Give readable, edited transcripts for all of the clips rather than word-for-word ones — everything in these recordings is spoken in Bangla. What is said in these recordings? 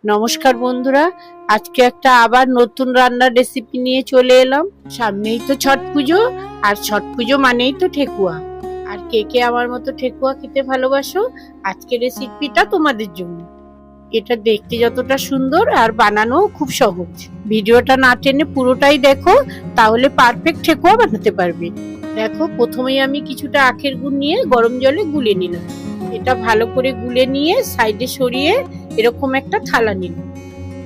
নমস্কার বন্ধুরা, আজকে একটা আবার নতুন রান্নার রেসিপি নিয়ে চলে এলাম। সামনেই তো ছট পুজো, আর ছট পুজো মানেই তো ঠেকুয়া। আর কে কে আমার মতো ঠেকুয়া খেতে ভালোবাসো, আজকের রেসিপিটা তোমাদের জন্য। এটা দেখতে যতটা সুন্দর আর বানানো খুব সহজ। ভিডিওটা না টেনে পুরোটাই দেখো, তাহলে পারফেক্ট ঠেকুয়া বানাতে পারবে। দেখো, প্রথমেই আমি কিছুটা আখের গুড় নিয়ে গরম জলে গুলে নিলাম। এটা ভালো করে গুলে নিয়ে সাইডে সরিয়ে এরকম একটা থালা নিলাম।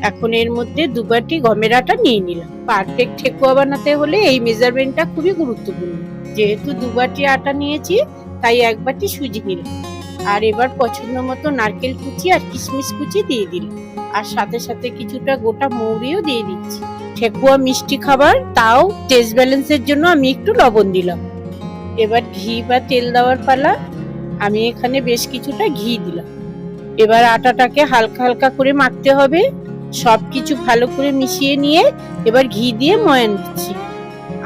এখন এর মধ্যে 2 বাটি গমের আটা নিয়ে নিলাম। পারফেক্ট ঠেকুয়া বানাতে হলে এই মেজারমেন্টটা খুবই গুরুত্বপূর্ণ। যেহেতু 2 বাটি আটা নিয়েছি, তাই 1 বাটি সুজি নিলাম। আর এবার পছন্দ মতো নারকেল কুচি আর কিশমিশ কুচি দিয়ে দিলাম। আর সাথে সাথে কিছুটা গোটা মৌরিও দিয়ে দিচ্ছি। ঠেকুয়া মিষ্টি খাবার, তাও টেস্ট ব্যালেন্সের জন্য আমি একটু লবণ দিলাম। এবার ঘি বা তেল দেওয়ার পালা। আমি এখানে বেশ কিছুটা ঘি দিলাম। এবার আটাটাকে হালকা হালকা করে মাখতে হবে। সবকিছু ভালো করে মিশিয়ে নিয়ে এবার ঘি দিয়ে ময়ান দিচ্ছি।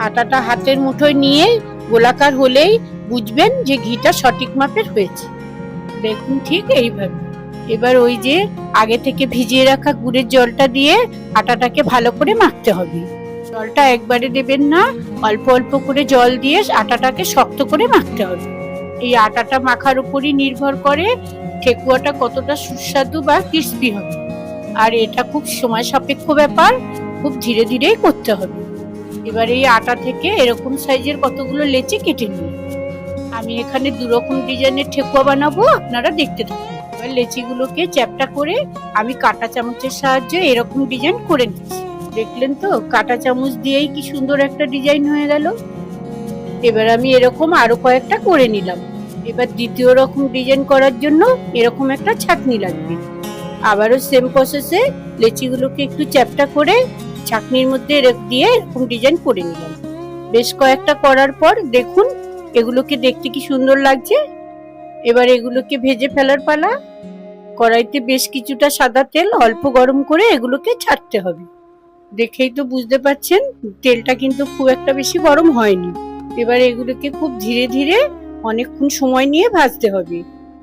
আটাটা হাতের মুঠোয় নিয়ে গোলাকার হলেই বুঝবেন যে ঘিটা সঠিক মাপের হয়েছে। দেখুন, ঠিক এইভাবে। এবার ওই যে আগে থেকে ভিজিয়ে রাখা গুড়ের জলটা দিয়ে আটাটাকে ভালো করে মাখতে হবে। জলটা একবারে দেবেন না, অল্প অল্প করে জল দিয়ে আটাটাকে শক্ত করে মাখতে হবে। এই আটাটা মাখার উপরই নির্ভর করে ঠেকুয়াটা কতটা সুস্বাদু বা ক্রিস্পি হবে। আর এটা খুব সময় সাপেক্ষ ব্যাপার, খুব ধীরে ধীরেই করতে হবে। এবার এই আটা থেকে এরকম সাইজের কতগুলো লেচি কেটে নিই। আমি এখানে 2 রকম ডিজাইনের ঠেকুয়া বানাবো, আপনারা দেখতে থাকুন। এবার লেচিগুলোকে চ্যাপটা করে আমি কাঁটা চামচের সাহায্যে এরকম ডিজাইন করে নিচ্ছি। দেখলেন তো, কাঁটা চামচ দিয়েই কি সুন্দর একটা ডিজাইন হয়ে গেল। এবার আমি এরকম আরো কয়েকটা করে নিলাম। এবার দ্বিতীয় রকম ডিজাইন করার জন্য এরকম একটা ছাঁকনি লাগবে। আবারও সেম প্রসেসে লেচিগুলোকে একটু চ্যাপটা করে ছাঁকনির মধ্যে দিয়ে এরকম ডিজাইন করে নিলাম। বেশ কয়েকটা করার পর দেখুন এগুলোকে দেখতে কি সুন্দর লাগছে। এবার এগুলোকে ভেজে ফেলার পালা। কড়াইতে বেশ কিছুটা সাদা তেল অল্প গরম করে এগুলোকে ছাড়তে হবে। দেখেই তো বুঝতে পারছেন তেলটা কিন্তু খুব একটা বেশি গরম হয়নি। এবার এগুলোকে খুব ধীরে ধীরে অনেকক্ষণ সময় নিয়ে ভাজতে হবে।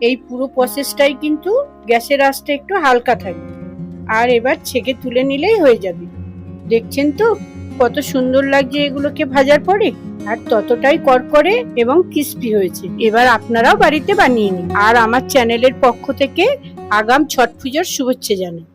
এই পুরো প্রসেসটাই কিন্তু গ্যাসের আঁচটা একটু হালকা থাকবে। আর এবার ছেঁকে তুলে নিলেই হয়ে যাবে। দেখছেন তো কত সুন্দর লাগছে এগুলোকে ভাজার পরে, আর ততটাই করকরে এবং ক্রিস্পি হয়েছে। এবার আপনারাও বাড়িতে বানিয়ে নিন। আর আমার চ্যানেলের পক্ষ থেকে আগাম ছট পুজোর শুভেচ্ছা জানাই।